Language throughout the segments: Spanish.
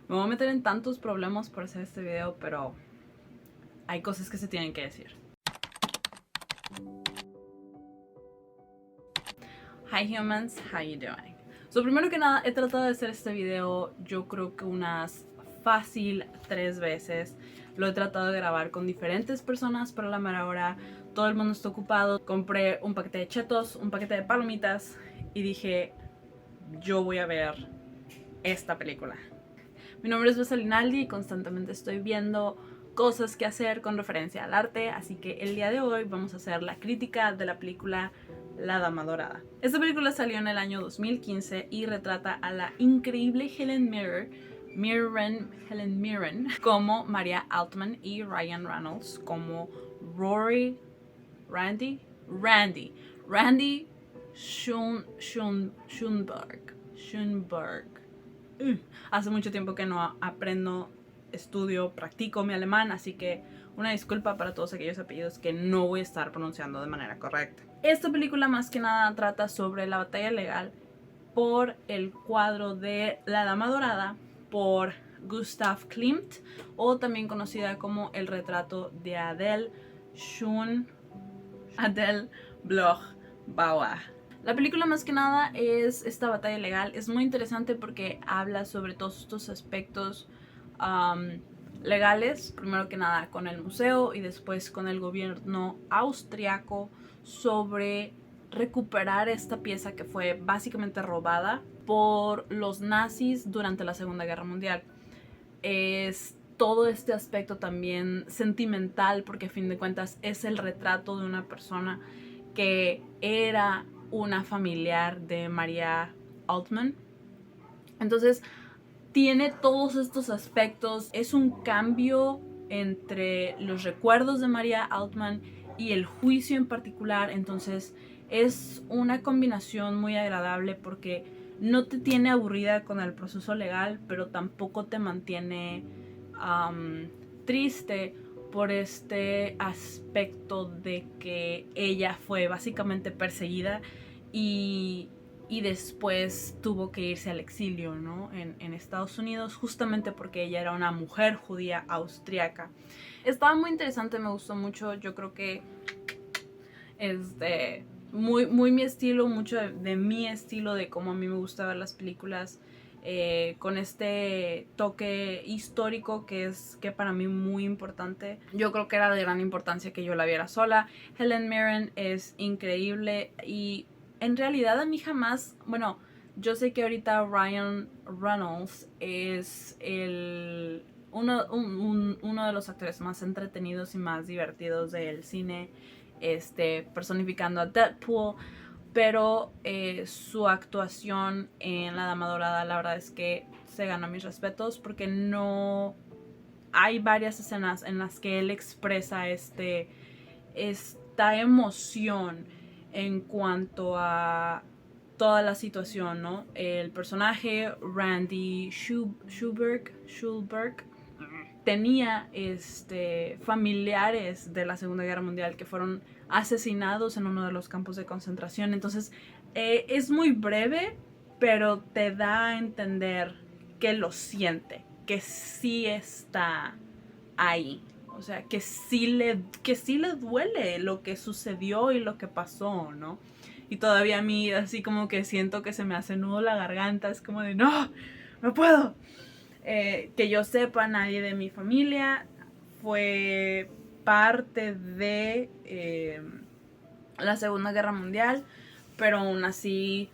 Me voy a meter en tantos problemas por hacer este video, pero hay cosas que se tienen que decir. Hi humans, how you doing? So, primero que nada, he tratado de hacer este video yo creo que unas fácil 3 veces. Lo he tratado de grabar con diferentes personas, pero a la mera hora todo el mundo está ocupado. Compré un paquete de chetos, un paquete de palomitas y dije, yo voy a ver esta película. Mi nombre es Besa Linaldi y constantemente estoy viendo cosas que hacer con referencia al arte, así que el día de hoy vamos a hacer la crítica de la película La Dama Dorada. Esta película salió en el año 2015 y retrata a la increíble Helen Mirren como Maria Altman y Ryan Reynolds como Randy Schönberg. Hace mucho tiempo que no estudio, practico mi alemán, así que una disculpa para todos aquellos apellidos que no voy a estar pronunciando de manera correcta. Esta película más que nada trata sobre la batalla legal por el cuadro de La Dama Dorada por Gustav Klimt, o también conocida como El retrato de Adele Bloch-Bauer. La película más que nada es esta batalla legal. Es muy interesante porque habla sobre todos estos aspectos legales, primero que nada con el museo y después con el gobierno austriaco, sobre recuperar esta pieza que fue básicamente robada por los nazis durante la Segunda Guerra Mundial. Es todo este aspecto también sentimental, porque a fin de cuentas es el retrato de una persona que era una familiar de Maria Altman. Entonces tiene todos estos aspectos. Es un cambio entre los recuerdos de Maria Altman y el juicio en particular. Entonces es una combinación muy agradable porque no te tiene aburrida con el proceso legal, pero tampoco te mantiene triste por este aspecto de que ella fue básicamente perseguida y después tuvo que irse al exilio, ¿no? en Estados Unidos, justamente porque ella era una mujer judía austriaca. Estaba muy interesante, me gustó mucho. Yo creo que es de muy mi estilo, mucho de mi estilo, de cómo a mí me gusta ver las películas, con este toque histórico que es para mí muy importante. Yo creo que era de gran importancia que yo la viera sola. Helen Mirren es increíble y en realidad a mí jamás, bueno, yo sé que ahorita Ryan Reynolds es uno de los actores más entretenidos y más divertidos del cine, personificando a Deadpool, pero su actuación en La Dama Dorada, la verdad es que se ganó mis respetos, porque no hay varias escenas en las que él expresa esta emoción en cuanto a toda la situación, ¿no? El personaje Randy Schulberg tenía familiares de la Segunda Guerra Mundial que fueron asesinados en uno de los campos de concentración. Entonces es muy breve, pero te da a entender que lo siente, que sí está ahí. O sea, que sí le duele lo que sucedió y lo que pasó, ¿no? Y todavía a mí así como que siento que se me hace nudo la garganta. Es como de, no, no puedo. Que yo sepa, nadie de mi familia fue parte de la Segunda Guerra Mundial, pero aún así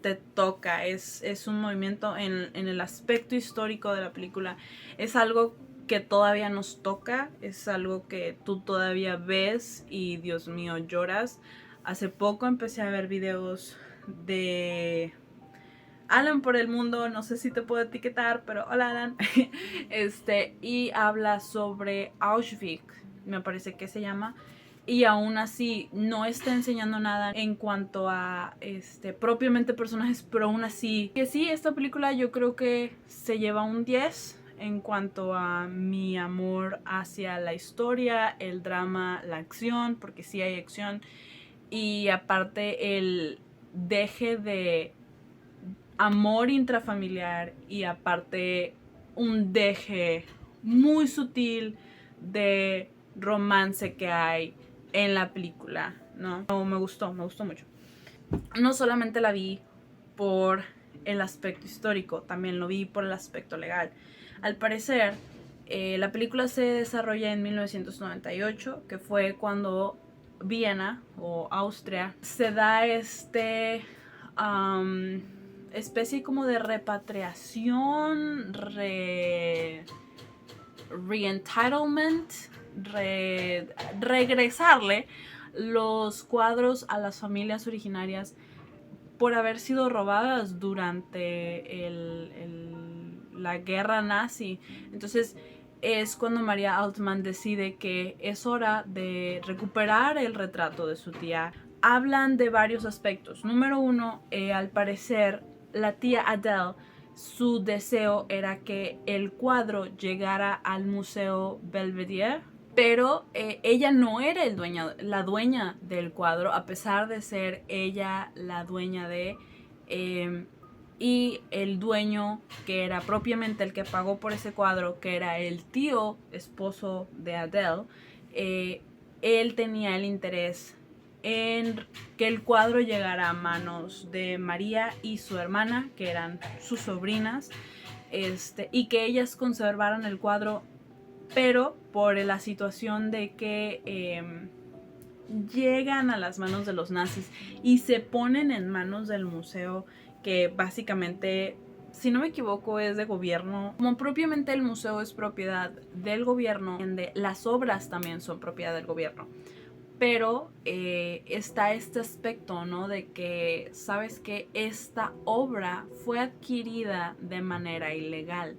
te toca. Es un movimiento en el aspecto histórico de la película. Es algo que todavía nos toca, es algo que tú todavía ves y Dios mío, lloras. Hace poco empecé a ver videos de Alan por el mundo, no sé si te puedo etiquetar, pero hola Alan. Y habla sobre Auschwitz, me parece que se llama, y aún así no está enseñando nada en cuanto a propiamente personajes, pero aún así que sí, esta película yo creo que se lleva un 10 en cuanto a mi amor hacia la historia, el drama, la acción, porque sí hay acción, y aparte el deje de amor intrafamiliar y aparte un deje muy sutil de romance que hay en la película, ¿no? Me gustó mucho. No solamente la vi por el aspecto histórico, también lo vi por el aspecto legal. Al parecer, la película se desarrolla en 1998, que fue cuando Viena o Austria se da especie como de repatriación, re-entitlement, regresarle los cuadros a las familias originarias por haber sido robadas durante la guerra nazi. Entonces es cuando Maria Altman decide que es hora de recuperar el retrato de su tía. Hablan de varios aspectos. Número uno, al parecer la tía Adele, su deseo era que el cuadro llegara al Museo Belvedere, pero ella no era la dueña del cuadro, a pesar de ser ella la dueña de... y el dueño, que era propiamente el que pagó por ese cuadro, que era el tío esposo de Adele, él tenía el interés en que el cuadro llegara a manos de María y su hermana, que eran sus sobrinas, y que ellas conservaran el cuadro, pero por la situación de que llegan a las manos de los nazis y se ponen en manos del museo, que básicamente, si no me equivoco, es de gobierno. Como propiamente el museo es propiedad del gobierno, las obras también son propiedad del gobierno. Pero está este aspecto, ¿no? De que, ¿sabes qué? Esta obra fue adquirida de manera ilegal.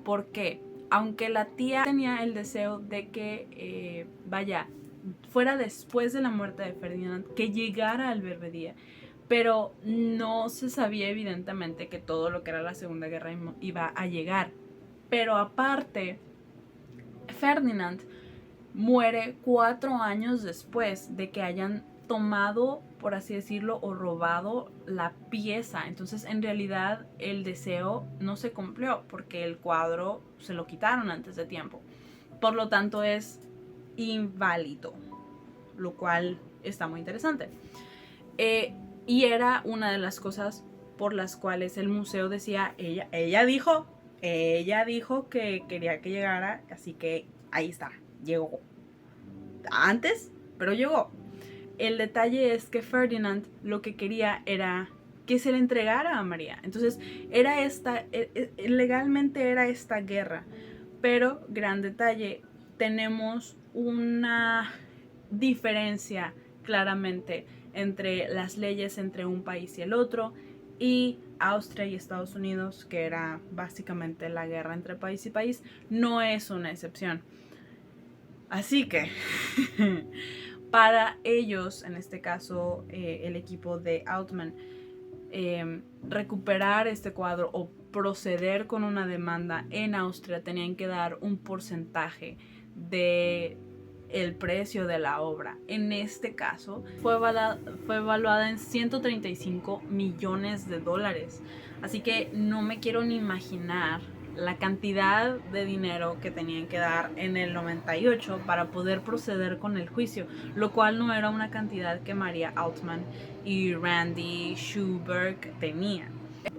¿Por qué? Aunque la tía tenía el deseo de que, fuera después de la muerte de Ferdinand, que llegara al Belvedere, pero no se sabía evidentemente que todo lo que era la Segunda Guerra iba a llegar. Pero aparte, Ferdinand muere 4 años después de que hayan tomado, por así decirlo, o robado la pieza. Entonces, en realidad, el deseo no se cumplió porque el cuadro se lo quitaron antes de tiempo. Por lo tanto, es inválido, lo cual está muy interesante. Y era una de las cosas por las cuales el museo decía, ella dijo que quería que llegara, así que ahí está, llegó. Antes, pero llegó. El detalle es que Ferdinand lo que quería era que se le entregara a María. Entonces, legalmente era esta guerra. Pero, gran detalle, tenemos una diferencia claramente entre las leyes entre un país y el otro, y Austria y Estados Unidos, que era básicamente la guerra entre país y país, no es una excepción. Así que para ellos, en este caso el equipo de Altman, recuperar este cuadro o proceder con una demanda en Austria, tenían que dar un porcentaje de el precio de la obra. En este caso fue evaluada en 135 millones de dólares. Así que no me quiero ni imaginar la cantidad de dinero que tenían que dar en el 98 para poder proceder con el juicio, lo cual no era una cantidad que Maria Altman y Randy Schubert tenían.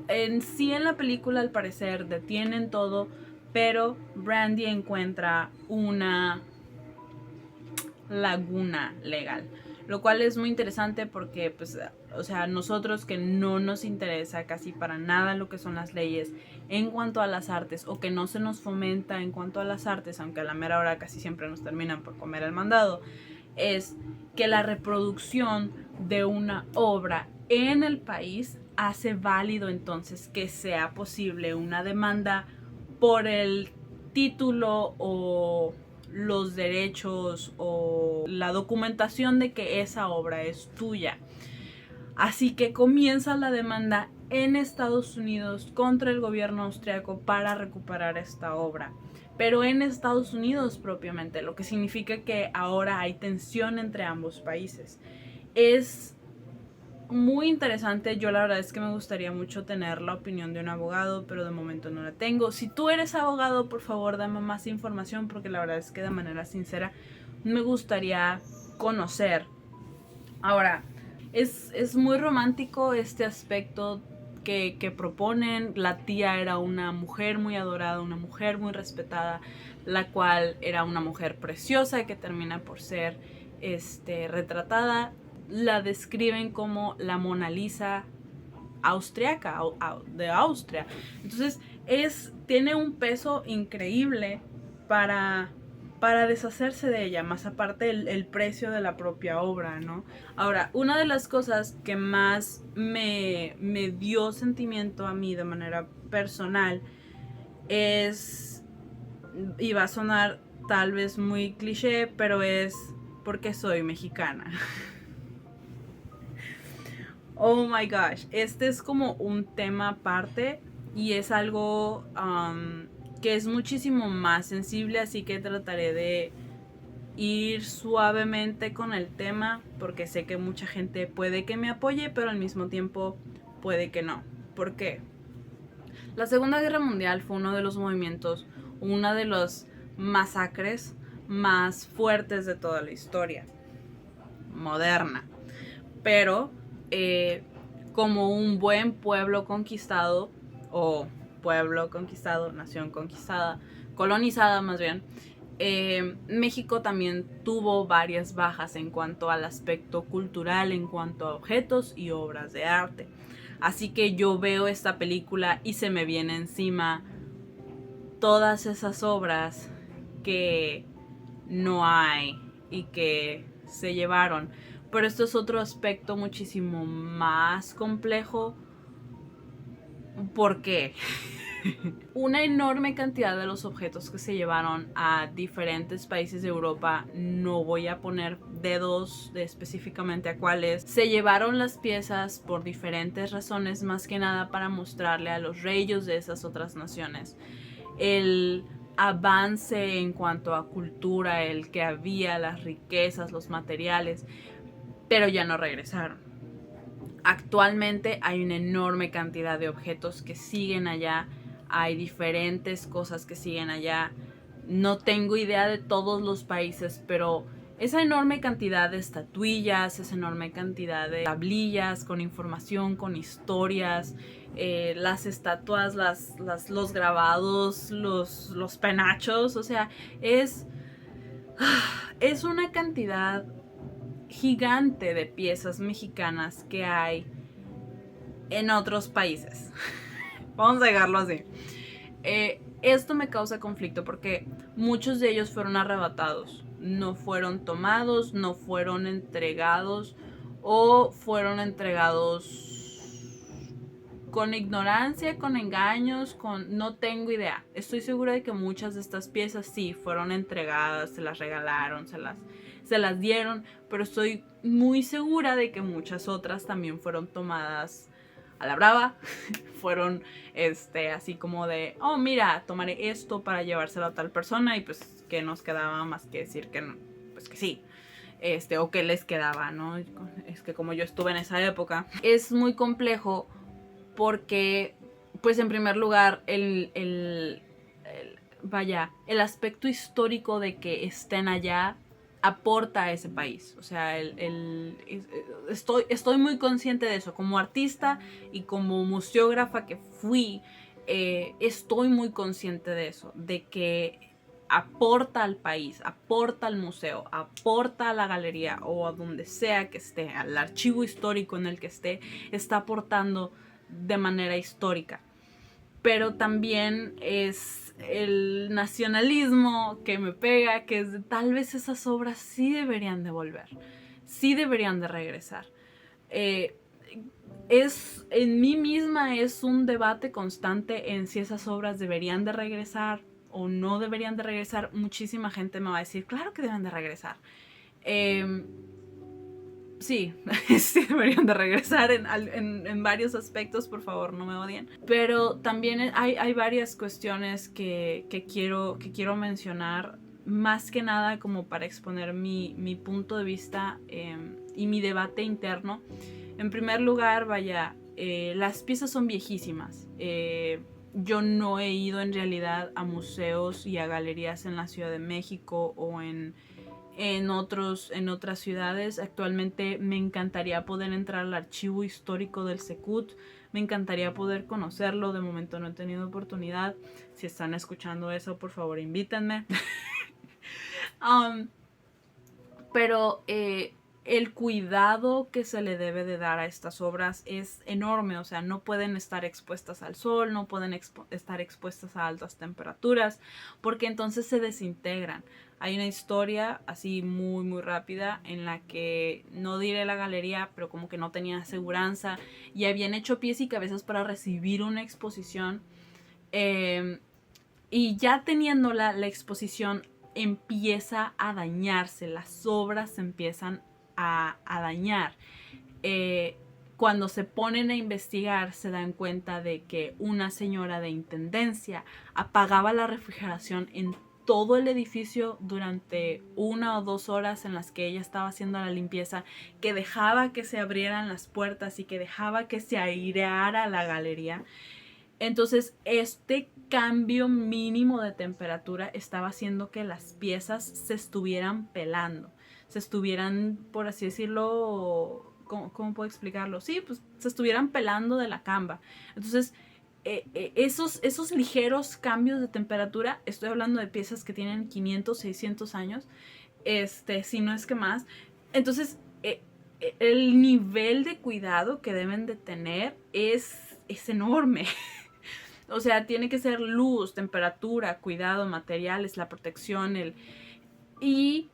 En sí, en la película, al parecer, detienen todo, pero Randy encuentra una laguna legal, lo cual es muy interesante porque, pues, o sea, nosotros que no nos interesa casi para nada lo que son las leyes en cuanto a las artes, o que no se nos fomenta en cuanto a las artes, aunque a la mera hora casi siempre nos terminan por comer el mandado, es que la reproducción de una obra en el país hace válido entonces que sea posible una demanda por el título o los derechos o la documentación de que esa obra es tuya. Así que comienza la demanda en Estados Unidos contra el gobierno austriaco para recuperar esta obra, pero en Estados Unidos propiamente, lo que significa que ahora hay tensión entre ambos países. Es muy interesante. Yo la verdad es que me gustaría mucho tener la opinión de un abogado, pero de momento no la tengo. Si tú eres abogado, por favor dame más información, porque la verdad es que de manera sincera me gustaría conocer. Ahora, es muy romántico este aspecto que proponen. La tía era una mujer muy adorada, una mujer muy respetada, la cual era una mujer preciosa que termina por ser retratada. La describen como la Mona Lisa austriaca, de Austria. Entonces tiene un peso increíble para deshacerse de ella, más aparte el precio de la propia obra, ¿no? Ahora, una de las cosas que más me dio sentimiento a mí de manera personal es, y va a sonar tal vez muy cliché, pero es porque soy mexicana. Oh my gosh, este es como un tema aparte y es algo que es muchísimo más sensible, así que trataré de ir suavemente con el tema porque sé que mucha gente puede que me apoye, pero al mismo tiempo puede que no. ¿Por qué? La Segunda Guerra Mundial fue uno de los movimientos, una de las masacres más fuertes de toda la historia moderna. Pero como un buen pueblo conquistado, o pueblo conquistado, nación conquistada, colonizada más bien, México también tuvo varias bajas en cuanto al aspecto cultural, en cuanto a objetos y obras de arte. Así que yo veo esta película y se me viene encima todas esas obras que no hay y que se llevaron. Pero esto es otro aspecto muchísimo más complejo. ¿Por qué? Una enorme cantidad de los objetos que se llevaron a diferentes países de Europa, no voy a poner dedos de específicamente a cuáles, se llevaron las piezas por diferentes razones, más que nada para mostrarle a los reyes de esas otras naciones el avance en cuanto a cultura, el que había, las riquezas, los materiales, pero ya no regresaron. Actualmente hay una enorme cantidad de objetos que siguen allá, hay diferentes cosas que siguen allá. No tengo idea de todos los países, pero esa enorme cantidad de estatuillas, esa enorme cantidad de tablillas con información, con historias, las estatuas, los grabados, los penachos, o sea, es una cantidad gigante de piezas mexicanas que hay en otros países. Vamos a dejarlo así. Esto me causa conflicto porque muchos de ellos fueron arrebatados, no fueron tomados, no fueron entregados o fueron entregados con ignorancia, con engaños, no tengo idea. Estoy segura de que muchas de estas piezas sí fueron entregadas, se las regalaron, se las dieron, pero estoy muy segura de que muchas otras también fueron tomadas a la brava. Fueron así como de, oh mira, tomaré esto para llevárselo a tal persona, y pues que nos quedaba más que decir que no, pues que sí. O que les quedaba, ¿no? Es que como yo estuve en esa época, es muy complejo porque, pues en primer lugar, el aspecto histórico de que estén allá aporta a ese país. O sea, estoy muy consciente de eso. Como artista y como museógrafa que fui, estoy muy consciente de eso, de que aporta al país, aporta al museo, aporta a la galería o a donde sea que esté, al archivo histórico en el que esté, está aportando de manera histórica. Pero también es el nacionalismo que me pega, que es de, tal vez esas obras sí deberían de volver, sí deberían de regresar. En mí misma es un debate constante en si esas obras deberían de regresar o no deberían de regresar. Muchísima gente me va a decir, claro que deben de regresar. Sí, sí deberían de regresar en varios aspectos, por favor, no me odien. Pero también hay varias cuestiones que quiero mencionar, más que nada como para exponer mi punto de vista y mi debate interno. En primer lugar, vaya, las piezas son viejísimas. Yo no he ido en realidad a museos y a galerías en la Ciudad de México o en otras ciudades. Actualmente me encantaría poder entrar al archivo histórico del Secut. Me encantaría poder conocerlo. De momento no he tenido oportunidad. Si están escuchando eso, por favor, invítenme. Pero el cuidado que se le debe de dar a estas obras es enorme. O sea, no pueden estar expuestas al sol, no pueden estar expuestas a altas temperaturas, porque entonces se desintegran. Hay una historia así muy muy rápida en la que, no diré la galería, pero como que no tenía aseguranza y habían hecho pies y cabezas para recibir una exposición, y ya teniendo la exposición empieza a dañarse, las obras se empiezan a dañar. Cuando se ponen a investigar se dan cuenta de que una señora de intendencia apagaba la refrigeración en todo el edificio durante 1 o 2 horas en las que ella estaba haciendo la limpieza, que dejaba que se abrieran las puertas y que dejaba que se aireara la galería. Entonces, este cambio mínimo de temperatura estaba haciendo que las piezas se estuvieran pelando, se estuvieran, por así decirlo, ¿cómo puedo explicarlo? Sí, pues se estuvieran pelando de la camba. Entonces, esos ligeros cambios de temperatura, estoy hablando de piezas que tienen 500, 600 años, si no es que más. Entonces, el nivel de cuidado que deben de tener es enorme. O sea, tiene que ser luz, temperatura, cuidado, materiales, la protección, y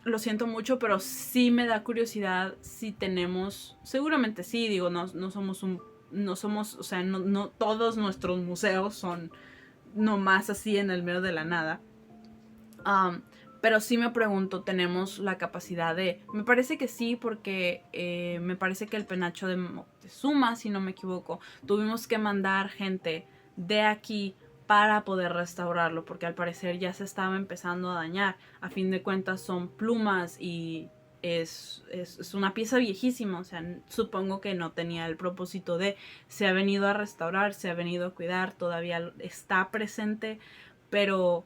lo siento mucho, pero sí me da curiosidad si tenemos, seguramente sí, digo, no somos, o sea, no todos nuestros museos son nomás así en el medio de la nada. Pero sí me pregunto, ¿tenemos la capacidad de...? Me parece que sí, porque me parece que el penacho de Moctezuma, si no me equivoco, tuvimos que mandar gente de aquí para poder restaurarlo, porque al parecer ya se estaba empezando a dañar. A fin de cuentas son plumas y es una pieza viejísima, o sea, supongo que no tenía el propósito de... Se ha venido a restaurar, se ha venido a cuidar, todavía está presente, pero...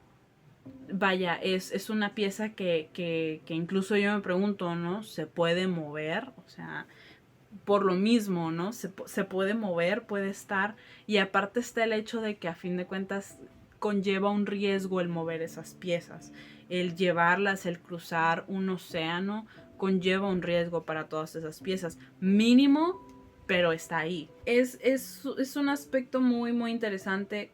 Vaya, es una pieza que incluso yo me pregunto, ¿no? ¿Se puede mover? O sea, por lo mismo, ¿no? Se puede mover, puede estar. Y aparte está el hecho de que a fin de cuentas conlleva un riesgo el mover esas piezas. El llevarlas, el cruzar un océano, conlleva un riesgo para todas esas piezas. Mínimo, pero está ahí. Es un aspecto muy, muy interesante,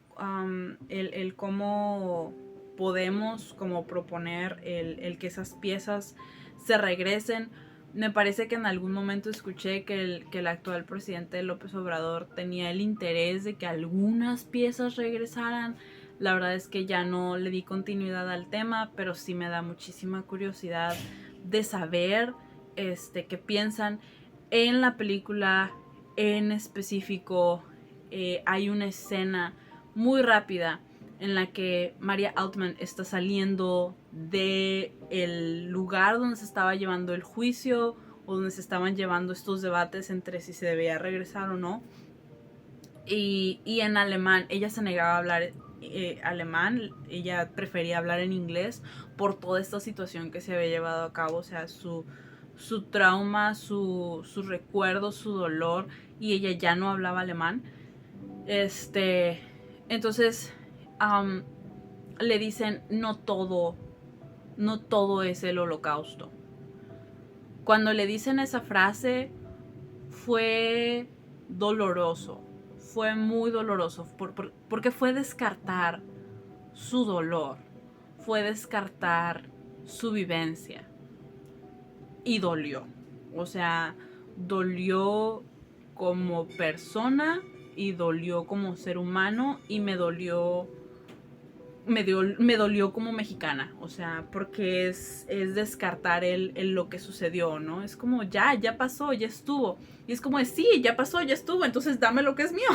el cómo podemos como proponer el que esas piezas se regresen. Me parece que en algún momento escuché que el actual presidente López Obrador tenía el interés de que algunas piezas regresaran. La verdad es que ya no le di continuidad al tema, pero sí me da muchísima curiosidad de saber qué piensan. En la película en específico hay una escena muy rápida en la que María Altman está saliendo del lugar donde se estaba llevando el juicio o donde se estaban llevando estos debates entre si se debía regresar o no. Y en alemán, ella se negaba a hablar alemán, ella prefería hablar en inglés por toda esta situación que se había llevado a cabo, o sea, su trauma, su recuerdo, su dolor, y ella ya no hablaba alemán. Entonces le dicen, no todo es el holocausto. Cuando le dicen esa frase fue doloroso, fue muy doloroso, porque fue descartar su dolor, fue descartar su vivencia, y dolió. O sea, dolió como persona y dolió como ser humano, y me dolió como mexicana, o sea, porque es descartar lo que sucedió, ¿no? Es como, ya pasó, ya estuvo. Y es como, sí, ya pasó, ya estuvo, entonces dame lo que es mío.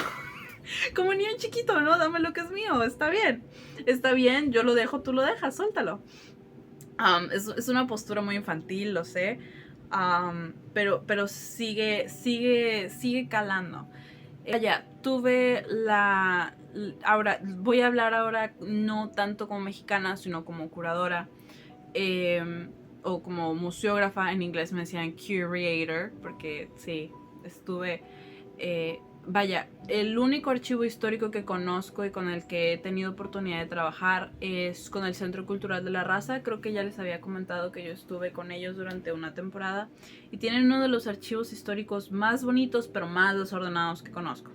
Como niño chiquito, ¿no? Dame lo que es mío, está bien, yo lo dejo, tú lo dejas, suéltalo. Es una postura muy infantil, lo sé, Pero sigue calando. Vaya, tuve ahora, voy a hablar ahora no tanto como mexicana, sino como curadora. O como museógrafa, en inglés me decían curator, porque sí, estuve... vaya, el único archivo histórico que conozco y con el que he tenido oportunidad de trabajar es con el Centro Cultural de la Raza. Creo que ya les había comentado que yo estuve con ellos durante una temporada y tienen uno de los archivos históricos más bonitos pero más desordenados que conozco.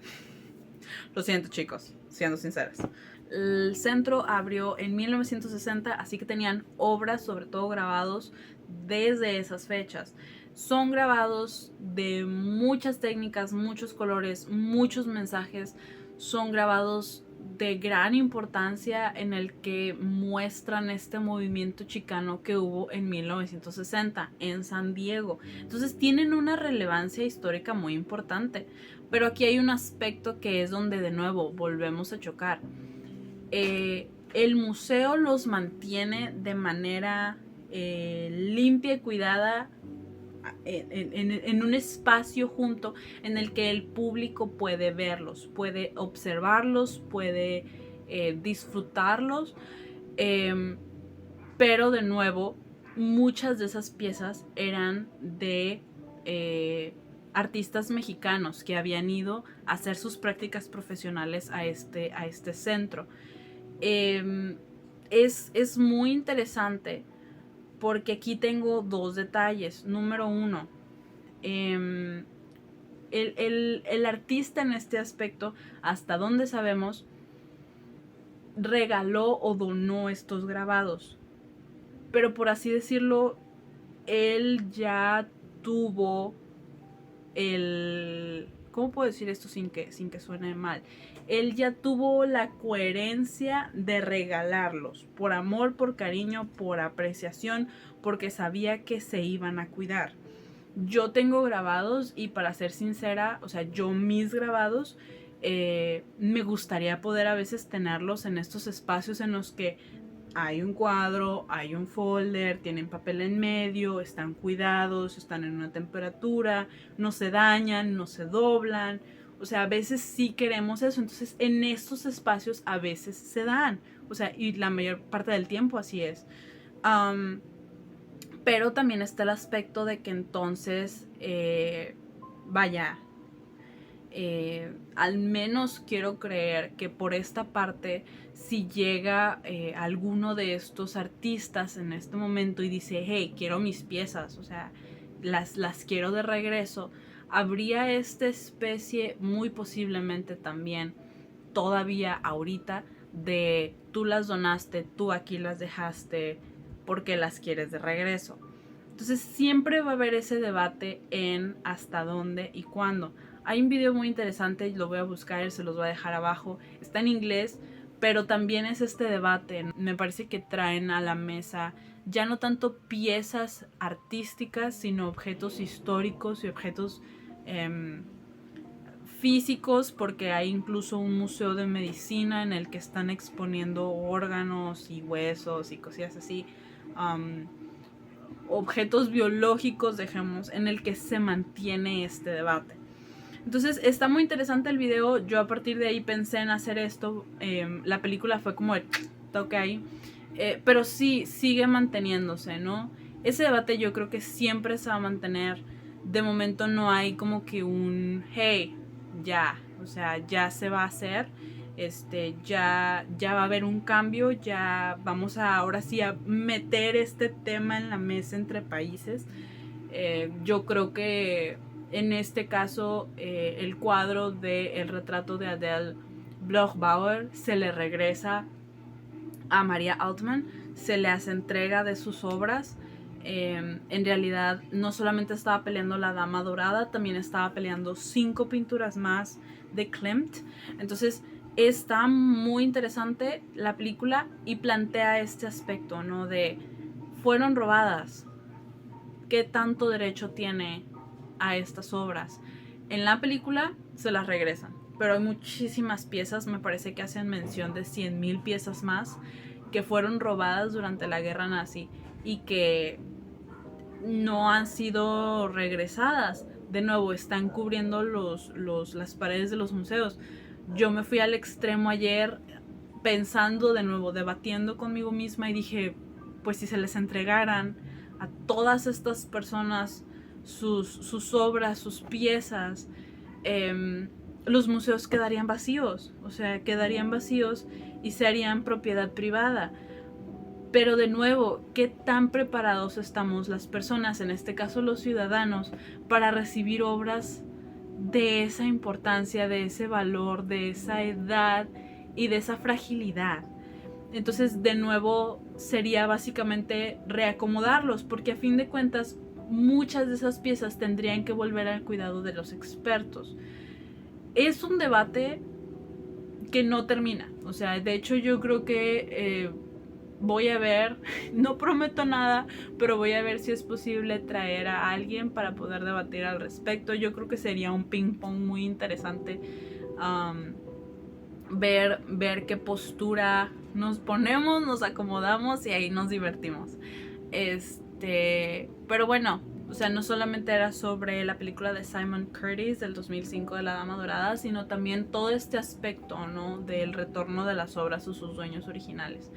Lo siento, chicos, siendo sinceras. El centro abrió en 1960, así que tenían obras, sobre todo grabados desde esas fechas. Son grabados de muchas técnicas, muchos colores, muchos mensajes. Son grabados de gran importancia en el que muestran este movimiento chicano que hubo en 1960 en San Diego. Entonces tienen una relevancia histórica muy importante. Pero aquí hay un aspecto que es donde de nuevo volvemos a chocar. El museo los mantiene de manera limpia y cuidada en un espacio junto en el que el público puede verlos, puede observarlos, puede disfrutarlos, pero de nuevo muchas de esas piezas eran de artistas mexicanos que habían ido a hacer sus prácticas profesionales a este centro. Es muy interesante porque aquí tengo dos detalles. Número uno, el artista en este aspecto, hasta donde sabemos, regaló o donó estos grabados. Pero por así decirlo, él ya tuvo ¿cómo puedo decir esto sin que suene mal? Él ya tuvo la coherencia de regalarlos, por amor, por cariño, por apreciación, porque sabía que se iban a cuidar. Yo tengo grabados y para ser sincera, o sea, yo mis grabados, me gustaría poder a veces tenerlos en estos espacios en los que hay un cuadro, hay un folder, tienen papel en medio, están cuidados, están en una temperatura, no se dañan, no se doblan. O sea, a veces sí queremos eso. Entonces, en estos espacios a veces se dan. O sea, y la mayor parte del tiempo así es. Pero también está el aspecto de que entonces, vaya, al menos quiero creer que por esta parte, si llega alguno de estos artistas en este momento y dice, hey, quiero mis piezas, o sea, las quiero de regreso, habría esta especie muy posiblemente también todavía ahorita de tú las donaste, tú aquí las dejaste, porque las quieres de regreso. Entonces siempre va a haber ese debate en hasta dónde y cuándo. Hay un video muy interesante, lo voy a buscar, se los voy a dejar abajo. Está en inglés, pero también es este debate. Me parece que traen a la mesa ya no tanto piezas artísticas, sino objetos históricos y objetos físicos, porque hay incluso un museo de medicina en el que están exponiendo órganos y huesos y cosillas así. Objetos biológicos, dejemos, en el que se mantiene este debate. Entonces está muy interesante el video. Yo a partir de ahí pensé en hacer esto. La película fue como el toque ahí. Pero sí, sigue manteniéndose, ¿no? Ese debate yo creo que siempre se va a mantener. De momento no hay como que un hey, ya, o sea, ya se va a hacer. Ya va a haber un cambio, ya vamos a ahora sí a meter este tema en la mesa entre países. Yo creo que en este caso el cuadro del retrato de Adele Bloch-Bauer se le regresa a Maria Altman, se le hace entrega de sus obras. En realidad no solamente estaba peleando la Dama Dorada, también estaba peleando 5 pinturas más de Klimt. Entonces está muy interesante la película y plantea este aspecto, ¿no? De fueron robadas, ¿qué tanto derecho tiene a estas obras? En la película se las regresan, pero hay muchísimas piezas, me parece que hacen mención de 100,000 piezas más que fueron robadas durante la guerra nazi y que no han sido regresadas. De nuevo, están cubriendo las paredes de los museos. Yo me fui al extremo ayer pensando de nuevo, debatiendo conmigo misma y dije, pues si se les entregaran a todas estas personas sus obras, sus piezas, los museos quedarían vacíos, o sea, quedarían vacíos y se harían propiedad privada. Pero de nuevo, ¿qué tan preparados estamos las personas, en este caso los ciudadanos, para recibir obras de esa importancia, de ese valor, de esa edad y de esa fragilidad? Entonces, de nuevo, sería básicamente reacomodarlos, porque a fin de cuentas, muchas de esas piezas tendrían que volver al cuidado de los expertos. Es un debate que no termina. O sea, de hecho yo creo que voy a ver, no prometo nada, pero voy a ver si es posible traer a alguien para poder debatir al respecto. Yo creo que sería un ping pong muy interesante. Ver qué postura nos ponemos, nos acomodamos y ahí nos divertimos. Pero bueno, o sea, no solamente era sobre la película de Simon Curtis del 2005 de La Dama Dorada, sino también todo este aspecto, ¿no?, del retorno de las obras a sus dueños originales.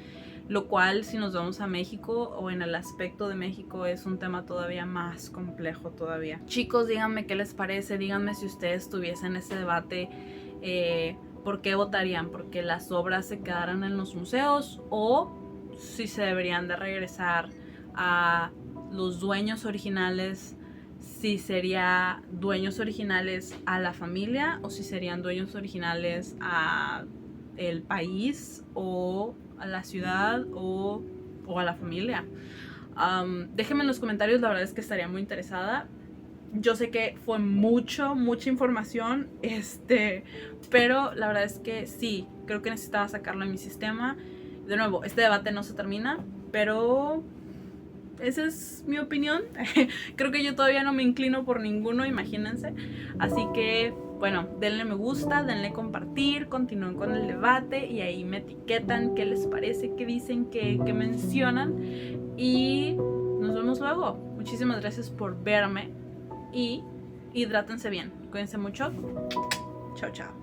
Lo cual, si nos vamos a México o en el aspecto de México, es un tema todavía más complejo todavía. Chicos, díganme qué les parece, díganme si ustedes tuviesen ese debate, ¿por qué votarían? ¿Porque las obras se quedaran en los museos o si se deberían de regresar a los dueños originales? Si sería dueños originales a la familia o si serían dueños originales a el país o a la ciudad o a la familia. Déjenme en los comentarios, la verdad es que estaría muy interesada. Yo sé que fue mucha información, pero la verdad es que sí, creo que necesitaba sacarlo de mi sistema. De nuevo, este debate no se termina, pero esa es mi opinión. Creo que yo todavía no me inclino por ninguno, imagínense. Así que, bueno, denle me gusta, denle compartir, continúen con el debate y ahí me etiquetan qué les parece, qué dicen, qué mencionan. Y nos vemos luego. Muchísimas gracias por verme y hidrátense bien. Cuídense mucho. Chao, chao.